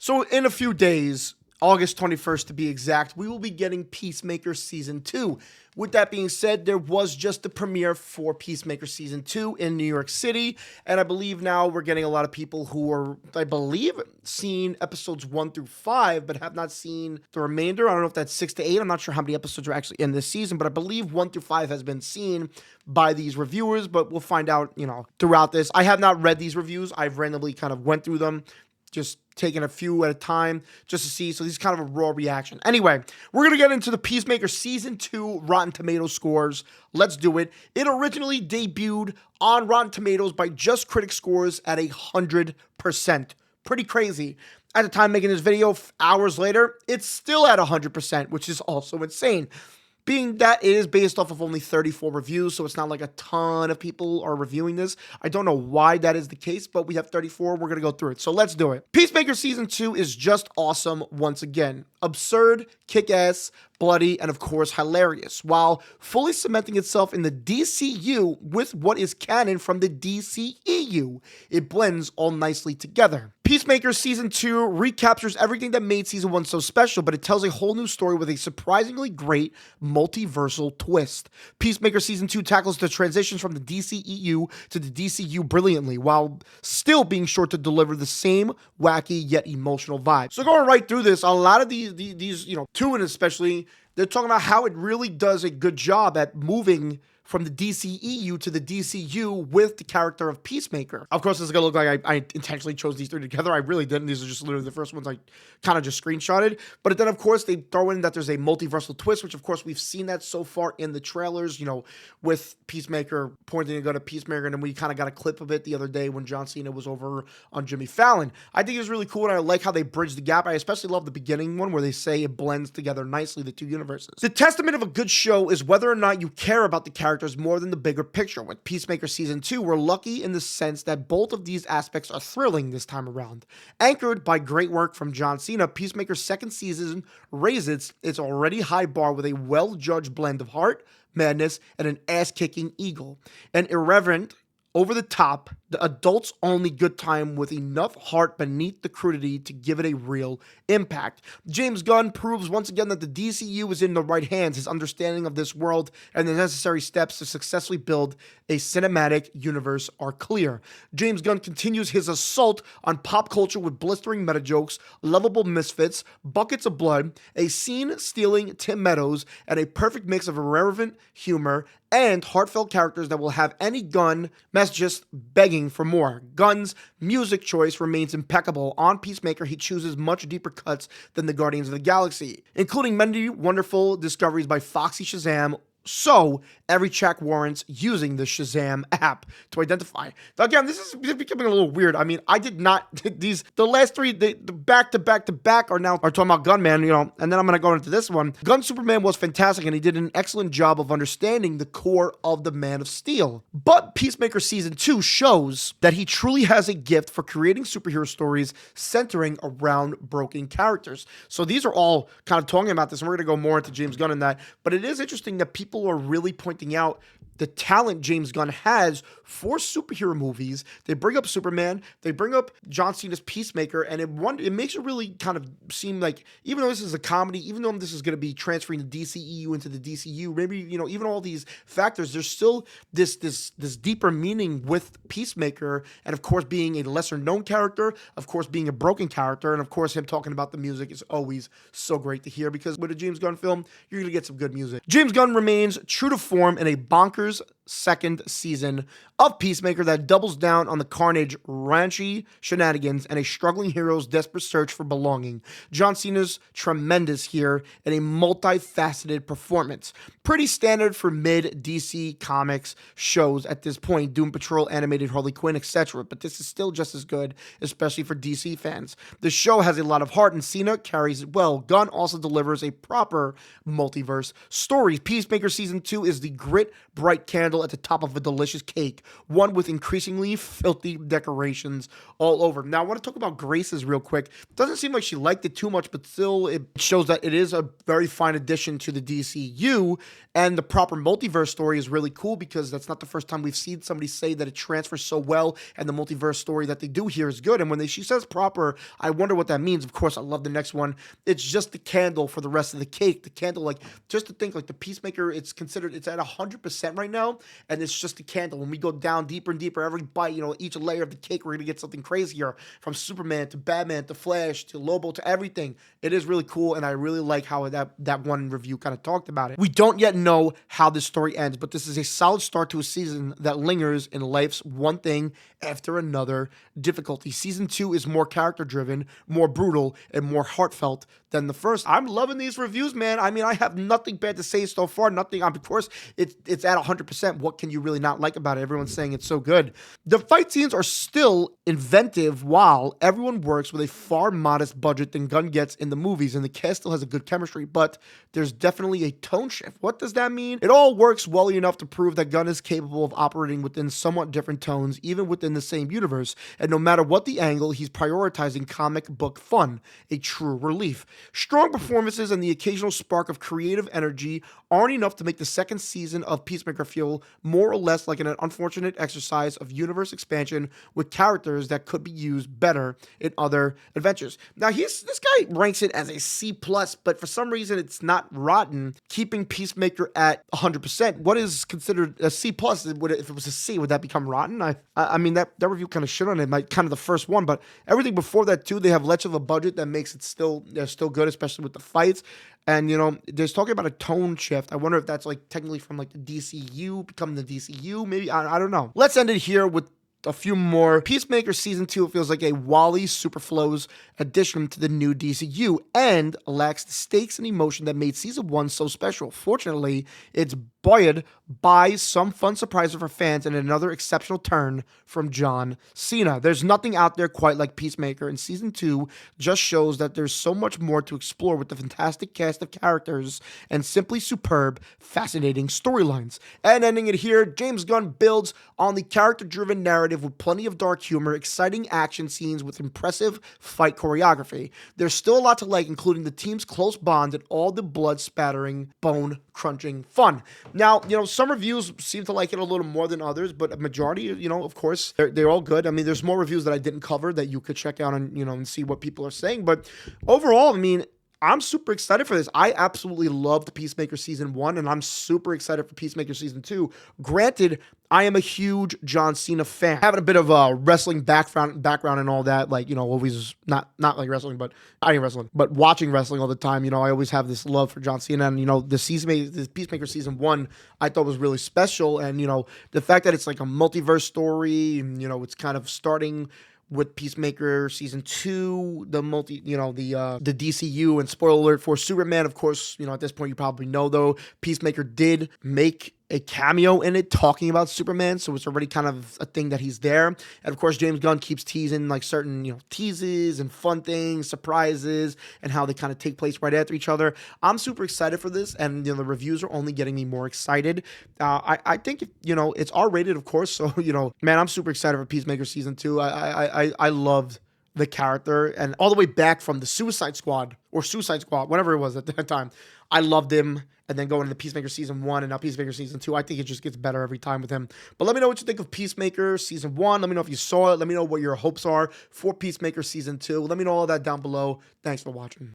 So in a few days, August 21st to be exact, we will be getting Peacemaker Season 2. With that being said, there was just the premiere for Peacemaker Season 2 in New York City, and I believe now we're getting a lot of people who are, I believe, seen episodes 1 through 5, but have not seen the remainder. I don't know if that's 6 to 8. I'm not sure how many episodes are actually in this season, but I believe 1 through 5 has been seen by these reviewers, but we'll find out, throughout this. I have not read these reviews. I've randomly kind of went through them, just taking a few at a time just to see. So this is kind of a raw reaction. Anyway, we're going to get into the Peacemaker Season 2 Rotten Tomatoes scores. Let's do it. It originally debuted on Rotten Tomatoes by just critic scores at 100%. Pretty crazy. At the time making this video, hours later, it's still at 100%, which is also insane. Being that it is based off of only 34 reviews, so it's not like a ton of people are reviewing this. I don't know why that is the case, but we have 34. We're going to go through it. So let's do it. Peacemaker Season 2 is just awesome once again. Absurd, kick-ass, bloody, and of course hilarious, while fully cementing itself in the DCU with what is canon from the DCEU. It blends all nicely together. Peacemaker Season 2 recaptures everything that made Season 1 so special, but it tells a whole new story with a surprisingly great multiversal twist. Peacemaker Season 2 tackles the transitions from the DCEU to the DCU brilliantly, while still being sure to deliver the same wacky yet emotional vibe. So going right through this, a lot of these two and especially, they're talking about how it really does a good job at moving from the DCEU to the DCU with the character of Peacemaker. Of course, this is going to look like I intentionally chose these three together. I really didn't. These are just literally the first ones I kind of just screenshotted. But then, of course, they throw in that there's a multiversal twist, which, of course, we've seen that so far in the trailers, with Peacemaker pointing to go to Peacemaker. And then we kind of got a clip of it the other day when John Cena was over on Jimmy Fallon. I think it was really cool, and I like how they bridge the gap. I especially love the beginning one where they say it blends together nicely, the two universes. The testament of a good show is whether or not you care about the characters more than the bigger picture. With Peacemaker Season 2, we're lucky in the sense that both of these aspects are thrilling this time around. Anchored by great work from John Cena, Peacemaker's second season raises its already high bar with a well-judged blend of heart, madness, and an ass-kicking eagle. An irreverent, over-the-top, the adults-only good time with enough heart beneath the crudity to give it a real impact. James Gunn proves once again that the DCU is in the right hands. His understanding of this world and the necessary steps to successfully build a cinematic universe are clear. James Gunn continues his assault on pop culture with blistering meta jokes, lovable misfits, buckets of blood, a scene-stealing Tim Meadows, and a perfect mix of irreverent humor and heartfelt characters that will have any Gunn mess just begging for more. Gunn's music choice remains impeccable. On Peacemaker, he chooses much deeper cuts than the Guardians of the Galaxy, including many wonderful discoveries by Foxy Shazam. So every check warrants using the Shazam app to identify. Now, again, this is becoming a little weird. I mean, I did not the last three, the back to back are talking about Gunman, and then I'm going to go into this one. Gun Superman was fantastic, and he did an excellent job of understanding the core of the Man of Steel. But Peacemaker Season 2 shows that he truly has a gift for creating superhero stories centering around broken characters. So these are all kind of talking about this, and we're going to go more into James Gunn in that. But it is interesting that people are really pointing out the talent James Gunn has for superhero movies. They bring up Superman, they bring up John Cena's Peacemaker, and it makes it really kind of seem like, even though this is a comedy, even though this is going to be transferring the DCEU into the DCU, maybe, even all these factors, there's still this deeper meaning with Peacemaker, and of course being a lesser known character, of course being a broken character, and of course him talking about the music is always so great to hear, because with a James Gunn film, you're going to get some good music. James Gunn remains true to form in a bonkers second season of Peacemaker that doubles down on the carnage, raunchy shenanigans, and a struggling hero's desperate search for belonging. John Cena's tremendous here in a multifaceted performance. Pretty standard for mid-DC Comics shows at this point, Doom Patrol, animated Harley Quinn, etc., but this is still just as good, especially for DC fans. The show has a lot of heart, and Cena carries it well. Gunn also delivers a proper multiverse story. Peacemaker Season 2 is the grit, bright candle at the top of a delicious cake, one with increasingly filthy decorations all over. Now, I want to talk about Grace's real quick. Doesn't seem like she liked it too much, but still, it shows that it is a very fine addition to the DCU, and the proper multiverse story is really cool because that's not the first time we've seen somebody say that it transfers so well, and the multiverse story that they do here is good. And when she says proper, I wonder what that means. Of course, I love the next one. It's just the candle for the rest of the cake. The candle, like, just to think, like, the Peacemaker, it's at 100% right now, and it's just a candle. When we go down deeper and deeper, every bite, each layer of the cake, we're gonna get something crazier, from Superman to Batman to Flash to Lobo to everything. It is really cool, and I really like how that one review kind of talked about it. We don't yet know how this story ends, but this is a solid start to a season that lingers in life's one thing after another difficulty. Season 2 is more character-driven, more brutal, and more heartfelt than the first. I'm loving these reviews, man. I mean, I have nothing bad to say so far. Nothing. Of course, it's at 100%. What can you really not like about it? Everyone's saying it's so good. The fight scenes are still inventive while everyone works with a far modest budget than Gunn gets in the movies, and the cast still has a good chemistry, but there's definitely a tone shift. What does that mean? It all works well enough to prove that Gunn is capable of operating within somewhat different tones, even within the same universe, and no matter what the angle, he's prioritizing comic book fun, a true relief. Strong performances and the occasional spark of creative energy aren't enough to make the second season of Peacemaker feel more or less like an unfortunate exercise of universe expansion with characters that could be used better in other adventures. Now, this guy ranks it as a C+, but for some reason it's not rotten, keeping Peacemaker at 100%. What is considered a C+? If it was a C, would that become rotten? I mean, that review kind of shit on it, kind of the first one, but everything before that too, they have less of a budget that makes it still good, especially with the fights. And, there's talking about a tone shift. I wonder if that's like technically from like the DCU becoming the DCU. Maybe, I don't know. Let's end it here with a few more. Peacemaker Season 2 feels like a Wally Superflows addition to the new DCU and lacks the stakes and emotion that made Season 1 so special. Fortunately, it's buoyed by some fun surprises for fans and another exceptional turn from John Cena. There's nothing out there quite like Peacemaker, and Season 2 just shows that there's so much more to explore with the fantastic cast of characters and simply superb, fascinating storylines. And ending it here, James Gunn builds on the character-driven narrative with plenty of dark humor, exciting action scenes with impressive fight choreography. There's still a lot to like, including the team's close bond and all the blood-spattering, bone-crunching fun. Now, some reviews seem to like it a little more than others, but a majority, of course, they're all good. I mean, there's more reviews that I didn't cover that you could check out and see what people are saying. But overall, I mean, I'm super excited for this. I absolutely loved Peacemaker Season 1, and I'm super excited for Peacemaker Season 2. Granted, I am a huge John Cena fan. Having a bit of a wrestling background and all that, always not like wrestling, but I ain't wrestling, but watching wrestling all the time, I always have this love for John Cena. And, the Peacemaker Season 1, I thought was really special. And, the fact that it's like a multiverse story, and, it's kind of starting with Peacemaker Season 2, the DCU, and spoiler alert for Superman, of course, at this point you probably know, though, Peacemaker did make a cameo in it talking about Superman, so it's already kind of a thing that he's there. And of course, James Gunn keeps teasing like certain, teases and fun things, surprises, and how they kind of take place right after each other. I'm super excited for this, and the reviews are only getting me more excited. I think, it's R-rated, of course, so, man, I'm super excited for Peacemaker Season 2. I loved the character, and all the way back from the Suicide Squad, whatever it was at that time. I loved him, and then going into Peacemaker Season 1 and now Peacemaker Season 2, I think it just gets better every time with him. But let me know what you think of Peacemaker Season 1. Let me know if you saw it. Let me know what your hopes are for Peacemaker Season 2. Let me know all that down below. Thanks for watching.